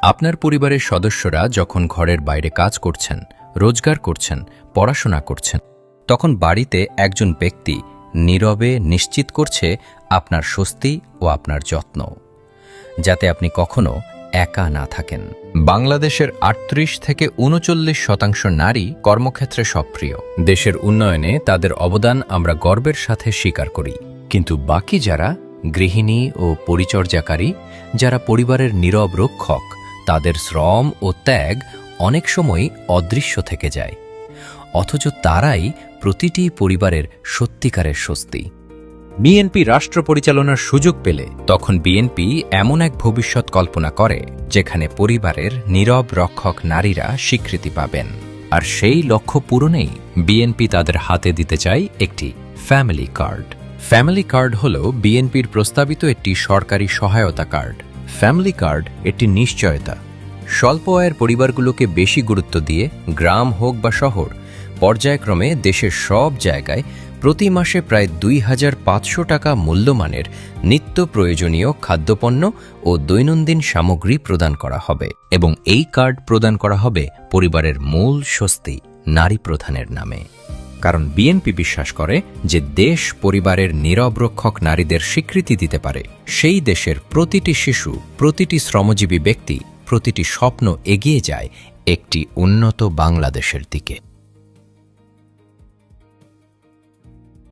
আপনার পরিবারের সদস্যরা যখন ঘরের বাইরে কাজ করছেন, রোজগার করছেন, পড়াশোনা করছেন, তখন বাড়িতে একজন ব্যক্তি নীরবে নিশ্চিত করছে আপনার স্বস্তি ও আপনার যত্ন, যাতে আপনি কখনো একা না থাকেন। বাংলাদেশের ৩৮ থেকে ৩৯% নারী কর্মক্ষেত্রে সক্রিয়। দেশের উন্নয়নে তাদের অবদান আমরা গর্বের সাথে স্বীকার করি। কিন্তু বাকি যারা গৃহিণী ও পরিচর্যাকারী, যারা পরিবারের নীরব রক্ষক, তাদের শ্রম ও ত্যাগ অনেক সময় অদৃশ্য থেকে যায়, অথচ তারাই প্রতিটি পরিবারের সত্যিকারের স্বস্তি। বিএনপি রাষ্ট্র পরিচালনার সুযোগ পেলে তখন বিএনপি এমন এক ভবিষ্যৎ কল্পনা করে যেখানে পরিবারের নীরব রক্ষক নারীরা স্বীকৃতি পাবেন। আর সেই লক্ষ্য পূরণেই বিএনপি তাদের হাতে দিতে চায় একটি ফ্যামিলি কার্ড। ফ্যামিলি কার্ড হল বিএনপির প্রস্তাবিত একটি সরকারি সহায়তা কার্ড। ফ্যামিলি কার্ড একটি নিশ্চয়তা। স্বল্প আয়ের পরিবারগুলোকে বেশি গুরুত্ব দিয়ে গ্রাম হোক বা শহর, পর্যায়ক্রমে দেশের সব জায়গায় প্রতি মাসে প্রায় ২৫০০ টাকা মূল্যমানের নিত্য প্রয়োজনীয় খাদ্যপণ্য ও দৈনন্দিন সামগ্রী প্রদান করা হবে। এবং এই কার্ড প্রদান করা হবে পরিবারের মূল স্বস্তি, নারী প্রধানের নামে। কারণ বিএনপি বিশ্বাস করে যে দেশ পরিবারের নীরব রক্ষক নারীদের স্বীকৃতি দিতে পারে, সেই দেশের প্রতিটি শিশু, প্রতিটি শ্রমজীবী ব্যক্তি, প্রতিটি স্বপ্ন এগিয়ে যায় একটি উন্নত বাংলাদেশের দিকে।